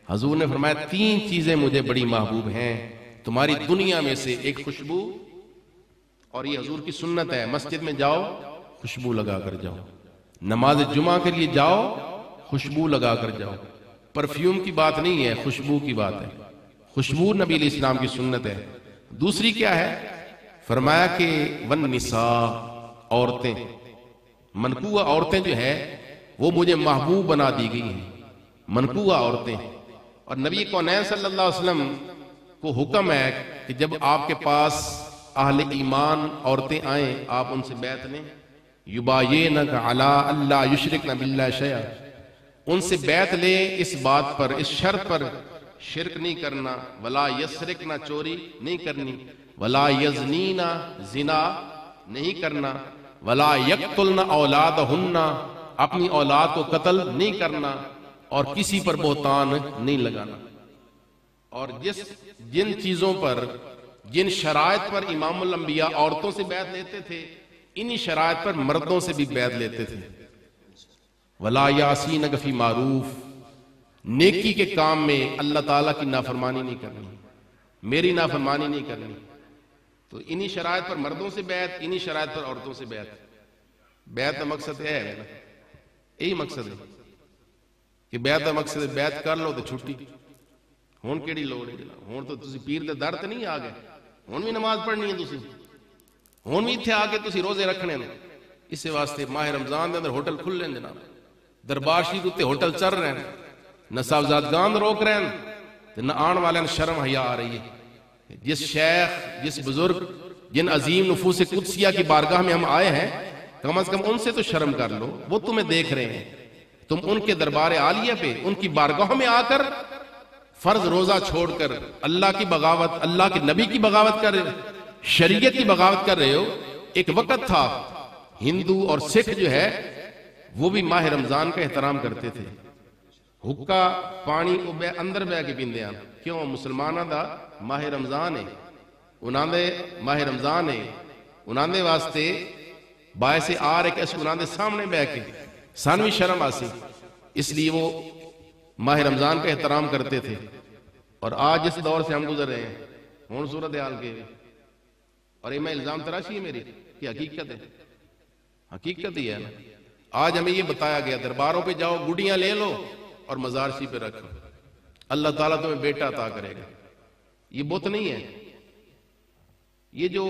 हजूर ने फरमाया 3 चीजें मुझे बड़ी महबूब हैं तुम्हारी दुनिया में से, एक खुशबू, और ये हजूर की सुन्नत है, मस्जिद में जाओ खुशबू लगा कर जाओ, नमाज जुमा के लिए जाओ खुशबू लगा कर जाओ। परफ्यूम की बात नहीं है, खुशबू की बात है। खुशबू नबी इस्लाम की सुन्नत है। दूसरी क्या है? फरमाया कि वन निसा, औरतें, मनकुआ औरतें जो है वो मुझे महबूब बना दी गई हैं, मनकुआ औरतें। और नबी कौनैन सल्लल्लाहु अलैहि वसल्लम को हुक्म है कि जब आपके पास अहले ईमान औरतें आए आप उनसे बैत लें, युबायिनक अला अल्ला युशरिकन बिल्लाहि शैआ, उनसे बैत लें इस बात पर, इस शर्त पर शिरक नहीं करना, वला यसरिकना, चोरी नहीं करनी, वला यज़नीना, जिना नहीं करना, वला यक्तुलना औलादहुन्ना, अपनी औलाद को कत्ल नहीं करना, और किसी पर बोहतान नहीं लगाना। और जिन चीजों पर, जिन शराइत पर इमामुल अंबिया औरतों से बैत लेते थे, इन्हीं शराइत पर मर्दों से भी बैत लेते थे। वला यासीनक फी मारूफ, नेकी के काम में अल्लाह ताला की नाफरमानी नहीं करनी, मेरी नाफरमानी नहीं करनी। तो इन्हीं शराइत पर मर्दों से बैत, इन्हीं शराइत पर औरतों से बैत। बैत का मकसद है ना, यही मकसद है कि बैत का मकसद बैत कर लो तो छुट्टी। हुण केड़ी लोड़ है जनाब, हुण तो तुसी पीर दे दर ते नहीं आ गए, हुण भी नमाज पढ़नी है तुसी, हुण भी इत्थे आके तुसी रोजे रखने ने। इस वास्ते माह रमजान के अंदर होटल खुले हैं जनाब, दरबार शरीफ उत्ते होटल चल रहे हैं, न साहबजादगान रोक रहे हैं, न आने वाले ने शर्म हया आ रही है। जिस शेख, जिस बुजुर्ग, जिन अजीम नफूस कुदसिया की बारगाह में हम आए हैं, कम से कम उनसे तो शर्म कर लो, वो तुम्हें देख रहे हैं। तुम उनके दरबार आलिया पे, उनकी बारगाह में आकर फर्ज रोजा छोड़कर अल्लाह की बगावत, अल्लाह के नबी की बगावत कर रहे हो, शरीयत की बगावत कर रहे हो। एक वक्त था हिंदू और सिख जो है वो भी माह रमजान का एहतराम करते थे। हुक्का पानी अंदर बह के पींदे हैं, क्यों? मुसलमाना दा माह रमजान है, उन्होंने माह रमजान है, उन्होंने वास्ते बायसे आ रहे कि उन्होंने सामने बह के सान भी शर्म आसी, इसलिए वो माह रमजान का एहतराम करते थे। और आज जिस दौर से हम गुजर रहे हैं, हूँ सूरत हाल के, और ये मैं इल्जाम तराशी है मेरी कि हकीकत है, हकीकत ही है ना। आज हमें ये बताया गया दरबारों पे जाओ, गुड़ियां ले लो और मजारशी पे रखो, अल्लाह ताला तुम्हें बेटा अता करेगा। ये बुत नहीं है, ये जो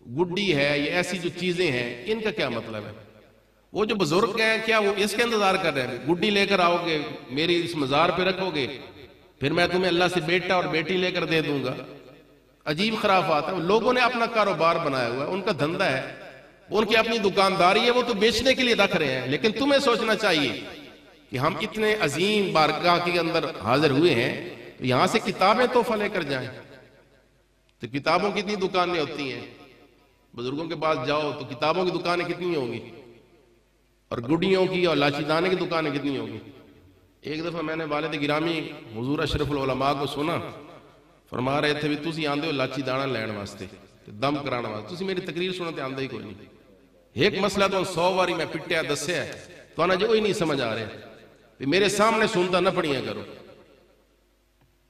गुड्डी है, ये ऐसी जो चीजें हैं, इनका क्या मतलब है? वो जो बुजुर्ग हैं क्या वो इसके इंतजार कर रहे हैं? गुड्डी लेकर आओगे, मेरी इस मजार पे रखोगे, फिर मैं तुम्हें अल्लाह से बेटा और बेटी लेकर दे दूंगा। अजीब खराफात है। लोगों ने अपना कारोबार बनाया हुआ है, उनका धंधा है, उनकी अपनी दुकानदारी है, वो तो बेचने के लिए रख रहे हैं। लेकिन तुम्हें सोचना चाहिए कि हम इतने अजीम बारगाह के अंदर हाजिर हुए हैं, तो यहां से किताबें तोहफा लेकर जाएं। तो किताबों की कितनी दुकानें होती हैं, बुजुर्गों के पास जाओ तो किताबों की दुकानें कितनी होंगी, और गुड़ियों की और लाचीदाने की दुकानें कितनी होगी। एक दफा मैंने वालिद गिरामी हुजूर अशरफुल उलमा को सुना, फरमा रहे थे भी तुसी आंदे हो लाची दाना लैण वास्ते, दम कराने वास्ते, तुसी मेरी तकरीर सुनते आंदे ही कोई नहीं। एक मसला तो 100 बारी मैं पिटिया दस्या तो ना जो ही नहीं समझ आ रहा, मेरे सामने सुनता न पढ़िया करो,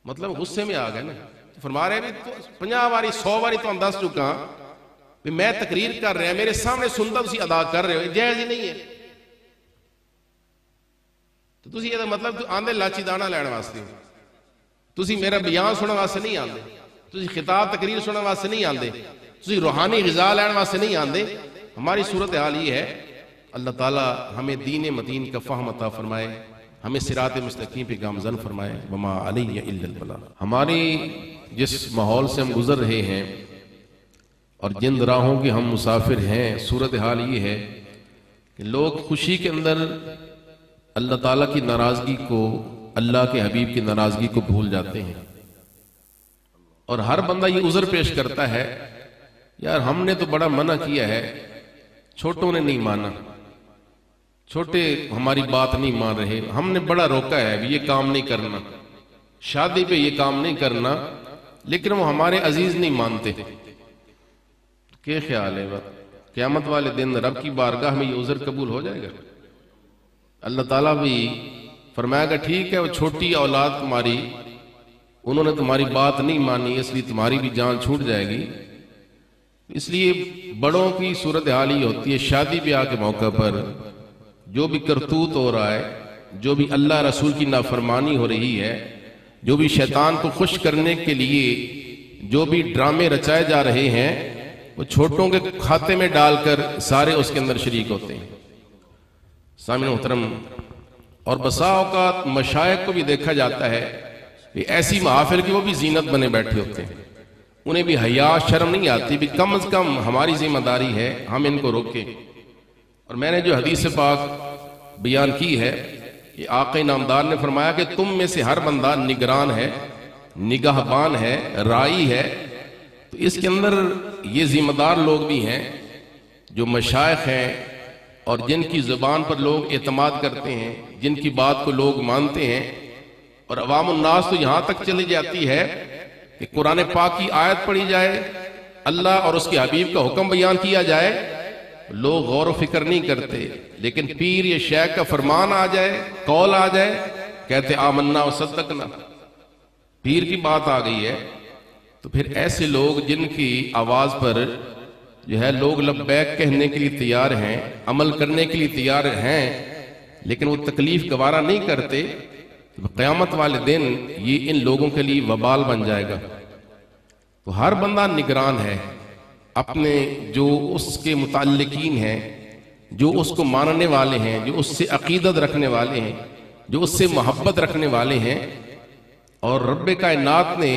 मतलब गुस्से में आ गए ना। तो फरमा रहे भी 50 बारी 100 बारी तो दस चुका भी मैं तकरीर कर रहा, मेरे सामने सुनता तुसी अदा कर रहे हो, जायज ही नहीं है। तो तुसी ये मतलब आंदे लाची दाना लैण वास्ते, तुसी मेरा बयान सुनने वास्ते नहीं आंदे, तुसी खिताब तकरीर सुनने वास्ते नहीं आंदे, तुसी रूहानी ग़िज़ा लैण वास्ते नहीं आंदे। हमारी सूरत हाल ये है, अल्लाह ताला हमें दीन मतीन का फ़हम अता फरमाए, हमें सिरात मुस्तकीम पे गामज़न फरमाए। वमा अलैया इल्लल बलाग। हमारी जिस माहौल से हम गुजर रहे हैं और जिन राहों के हम मुसाफिर हैं, सूरत हाल ये है कि लोग खुशी के अंदर अल्लाह ताला की नाराजगी को, अल्लाह के हबीब की नाराजगी को भूल जाते हैं। और हर बंदा ये उज़र पेश करता है, यार हमने तो बड़ा मना किया है, छोटों ने नहीं माना, छोटे हमारी बात नहीं मान रहे, हमने बड़ा रोका है ये काम नहीं करना, शादी पे ये काम नहीं करना, लेकिन वो हमारे अजीज नहीं मानते। क्या ख्याल है, क़यामत वाले दिन रब की बारगाह में ये उज़र कबूल हो जाएगा? अल्लाह ताला भी फरमाया कि ठीक है, वो छोटी औलाद तुम्हारी, उन्होंने तुम्हारी बात नहीं मानी, इसलिए तुम्हारी भी जान छूट जाएगी। इसलिए बड़ों की सूरत हाल ही होती है, शादी ब्याह के मौके पर जो भी करतूत हो रहा है, जो भी अल्लाह रसूल की नाफरमानी हो रही है, जो भी शैतान को खुश करने के लिए जो भी ड्रामे रचाए जा रहे हैं, वो छोटों के खाते में डालकर सारे उसके अंदर शरीक होते हैं। सामने मोहतरम, और बसा औकात मशाइख को भी देखा जाता है कि ऐसी महफिल की वो भी जीनत बने बैठे होते हैं, उन्हें भी हया शर्म नहीं आती भी कम से कम हमारी जिम्मेदारी है हम इनको रोकें। और मैंने जो हदीस पाक बयान की है कि आका इनामदार ने फरमाया कि तुम में से हर बंदा निगरान है, निगाहबान है, राई है। तो इसके अंदर ये जिम्मेदार लोग भी हैं जो मशाइख हैं और जिनकी ज़ुबान पर लोग एतमाद करते हैं, जिनकी बात को लोग मानते हैं। और अवामुन्नास तो यहाँ तक चली जाती है कि कुरान पाक की आयत पढ़ी जाए, अल्लाह और उसके हबीब का हुक्म बयान किया जाए, लोग गौर व फिक्र नहीं करते, लेकिन पीर या शेख का फरमान आ जाए, कौल आ जाए, कहते आमन्ना व सद्दकना, पीर की बात आ गई है। तो फिर ऐसे लोग जिनकी आवाज पर जो है लोग लब्बैक कहने के लिए तैयार हैं, अमल करने के लिए तैयार हैं, लेकिन वो तकलीफ गवारा नहीं करते, तो क़यामत वाले दिन ये इन लोगों के लिए वबाल बन जाएगा। तो हर बंदा निगरान है अपने जो उसके मुताल्लिकीन हैं, जो उसको मानने वाले हैं, जो उससे अकीदत रखने वाले हैं, जो उससे मोहब्बत रखने वाले हैं। और रब्बे कायनात ने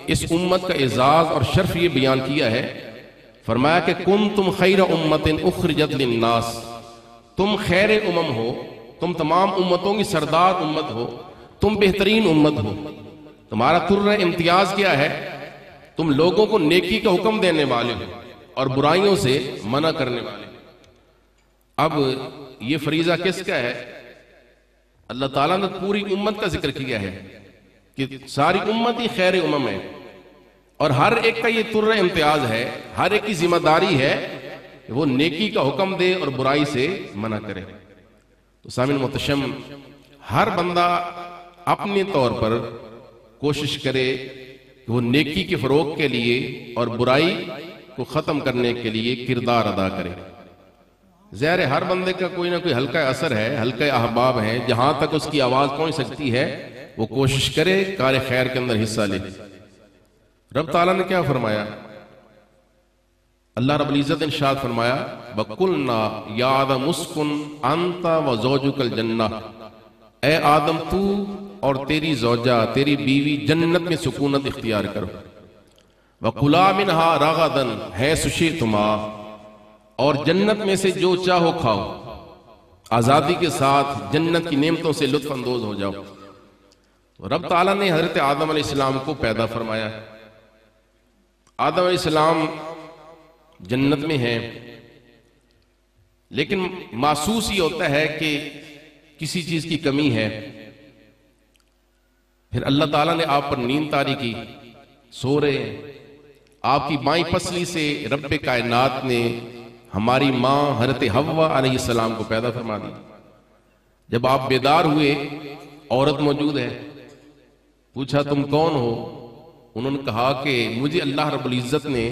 इस उम्मत का एजाज और शर्फ ये बयान किया है, फरमाया कि कुंतुम खैर उम्मतिन उखरिजत लिन्नास, तुम खैर उम्म हो, तुम तमाम उम्मतों की सरदार उम्मत हो, तुम बेहतरीन उम्मत हो। तुम्हारा तुर्र इम्तियाज क्या है? तुम लोगों को नेकी का हुक्म देने वाले हो और बुराइयों से मना करने वाले। अब ये फरीजा किसका है? अल्लाह ताला ने पूरी उम्मत का जिक्र किया है कि सारी उम्मत ही खैर उम्म है और हर एक का ये तुर्र इम्तियाज है, हर एक की जिम्मेदारी है कि वो नेकी का हुक्म दे और बुराई से मना करे। तो सामिन मुतशम, हर बंदा अपने तौर पर कोशिश करे कि वो नेकी के फरोग के लिए और बुराई को खत्म करने के लिए किरदार अदा करे। ज़ाहिर है हर बंदे का कोई ना कोई हल्का असर है, हल्के अहबाब हैं, जहां तक उसकी आवाज पहुंच सकती है वो कोशिश करे कार खैर के अंदर हिस्सा ले। रब ताला ने क्या फरमाया? अल्लाह रब्बुल इज्जत ने इरशाद फरमाया, वकुलना या आदम उस्कुन अंता व ज़ौजुकल जन्नह, ए आदम तू और तेरी ज़ौजा, तेरी बीवी जन्नत में सुकूनत इख्तियार करो। वकुला मिनहा रगदन है सुशीतुमा, और जन्नत में से जो चाहो खाओ, आजादी के साथ जन्नत की नेमतों से लुत्फ अंदोज हो जाओ। तो रब ताला ने हजरत आदम अलैहिस्सलाम को पैदा फरमाया। आदम अलैहिस्सलाम जन्नत में है, लेकिन महसूस ही होता है कि किसी चीज की कमी है। फिर अल्लाह ताला ने आप पर नींद तारी की, सो रहे हैं, आपकी बाईं पसली से रब्बे कायनात ने हमारी मां हजरत हव्वा अलैहिस्सलाम को पैदा फरमा दी। जब आप बेदार हुए, औरत मौजूद है, पूछा तुम कौन हो? उन्होंने कहा कि मुझे अल्लाह रब्बुल इज्जत ने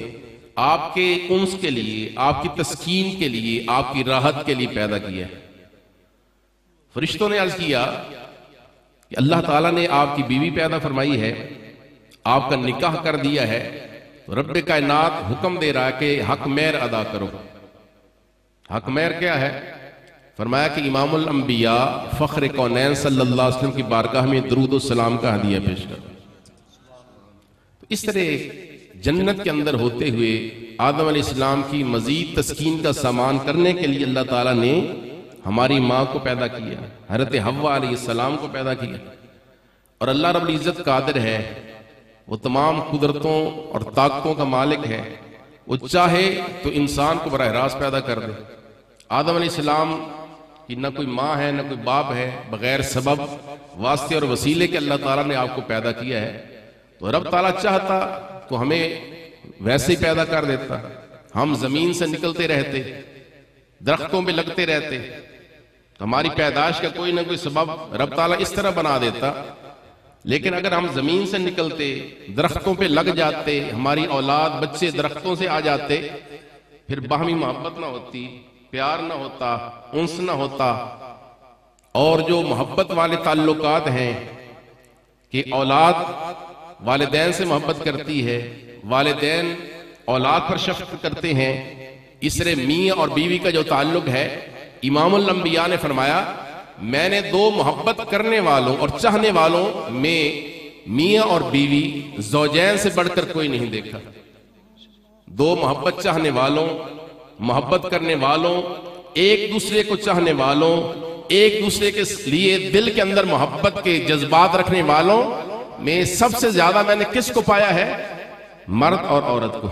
आपके उन्स के लिए, आपकी तस्कीन के लिए, आपकी राहत के लिए पैदा किया है। फरिश्तों ने अर्ज किया कि अल्लाह ताला ने आपकी बीवी पैदा फरमाई है, आपका निकाह कर दिया है, तो रब्बे कायनात हुक्म दे रहा है कि हक मेहर अदा करो। हक मेहर क्या है? फरमाया कि इमामुल अंबिया फख्र कौनैन सल्लल्लाहु अलैहि वसल्लम की बारगाह में दुरूद व सलाम का हदिया पेश करो। तो इस तरह जन्नत के अंदर होते हुए आदम अलैहिस्सलाम की मजीद तस्कीन का सामान करने के लिए अल्लाह ताला ने हमारी माँ को पैदा किया, हज़रत हव्वा अलैहिस्सलाम को पैदा किया। और अल्लाह रब्बुल इज्जत कादिर है, वो तमाम कुदरतों और ताकतों का मालिक है, वो चाहे तो इंसान को बराह रास्त पैदा कर दे। आदम अलैहिस्सलाम की न कोई माँ है न कोई बाप है, बगैर सबब वास्ते और वसीले के अल्लाह ताला ने आपको पैदा किया है। तो रब ताला चाहता तो हमें वैसे ही पैदा कर देता, हम जमीन से निकलते रहते, दरख्तों पे लगते रहते, तो हमारी पैदाइश का कोई ना कोई सबब रब ताला इस तरह बना देता। लेकिन अगर हम जमीन से निकलते, दरख्तों पे लग जाते, हमारी औलाद बच्चे दरख्तों से आ जाते, फिर बाहमी मोहब्बत ना होती, प्यार ना होता, उन्स ना होता। और जो मोहब्बत वाले ताल्लुकात हैं कि औलाद वालिदैन से मोहब्बत करती है, वालिदैन औलाद पर शफ़क़त करते हैं, इसरे मियाँ और बीवी का जो ताल्लुक है, इमामुल अंबिया ने फरमाया मैंने दो मोहब्बत करने वालों और चाहने वालों में मियाँ और बीवी ज़ौजैन से बढ़कर कोई नहीं देखा। दो मोहब्बत चाहने वालों, मोहब्बत करने वालों, एक दूसरे को चाहने वालों, एक दूसरे के लिए दिल के अंदर मोहब्बत के जज्बात रखने वालों में सबसे ज्यादा मैंने किसको पाया है? मर्द और औरत को।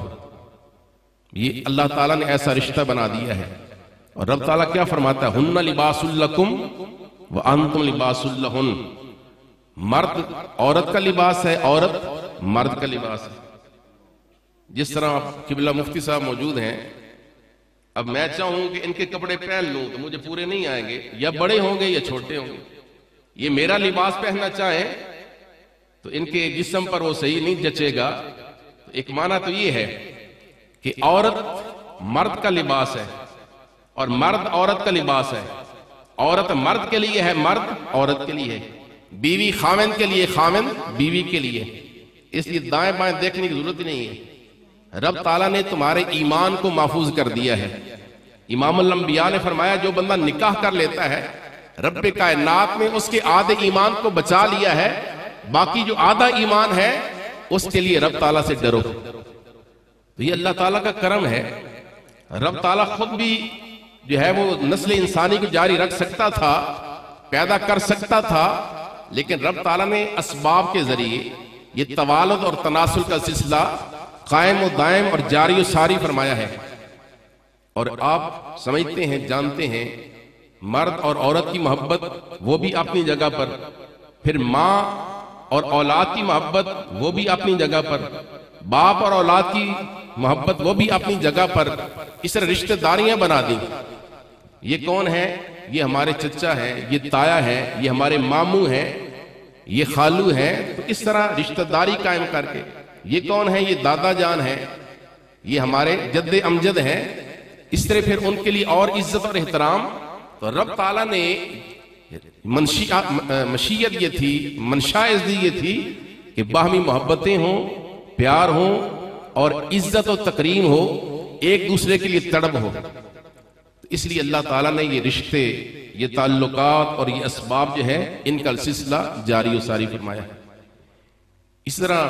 ये अल्लाह ताला ने ऐसा रिश्ता बना दिया है। और रब ताला क्या फरमाता है? हुन्ना लिबासुल लकुम व अंतुम लिबासुल लहुन। मर्द औरत का लिबास है, औरत मर्द का लिबास है। जिस तरह किबला मुफ्ती साहब मौजूद हैं, अब मैं चाहूं कि इनके कपड़े पहन लूं तो मुझे पूरे नहीं आएंगे, या बड़े होंगे या छोटे होंगे। ये मेरा लिबास पहनना चाहे तो इनके जिस्म पर वो सही नहीं जचेगा। तो एक माना तो ये है कि औरत मर्द का लिबास है और मर्द औरत का लिबास है। औरत मर्द के लिए है, मर्द औरत के लिए है। बीवी खाविंद के लिए, खाविंद बीवी के लिए। इसलिए दाएं बाएं देखने की जरूरत ही नहीं है। रब ताला ने तुम्हारे ईमान को महफूज कर दिया है। इमामुल अंबिया ने फरमाया जो बंदा निकाह कर लेता है, रब कायनात ने उसके आधे ईमान को बचा लिया है, बाकी जो आधा ईमान है उसके लिए रब ताला से डरो। तो ये अल्लाह ताला का करम है। रब ताला खुद भी जो है वो नस्ल इंसानी को जारी रख सकता था, पैदा कर सकता था, लेकिन रब ताला ने असबाब के जरिए ये तवालुद और तनासुल का सिलसिला कायम व दायम और जारी व सारी फरमाया है। और आप समझते हैं, जानते हैं, मर्द और औरत की मोहब्बत वो भी अपनी जगह पर, फिर माँ और औलाद की मोहब्बत वो भी अपनी जगह पर, बाप और औलाद की मोहब्बत वो भी अपनी जगह पर। इस रिश्तेदारियां बना दी। ये कौन है? ये हमारे चचा है, ये ताया है, ये हमारे मामू है, ये खालू है। तो इस तरह रिश्तेदारी कायम करके, ये कौन है? ये दादा जान है, ये हमारे जद्दे अमजद है। इस तरह फिर उनके लिए और इज्जत और एहतराम। तो रब ताला ने मशीयत ये थी, मंशाइज़ ये थी कि बाहमी मोहब्बतें हों, प्यार हो और इज्जत और तकरीम हो, एक दूसरे के लिए तड़प हो। इसलिए अल्लाह ताला ने ये रिश्ते, ये ताल्लुकात और ये असबाब जो है इनका सिलसिला जारी और सारी फरमाया। इस तरह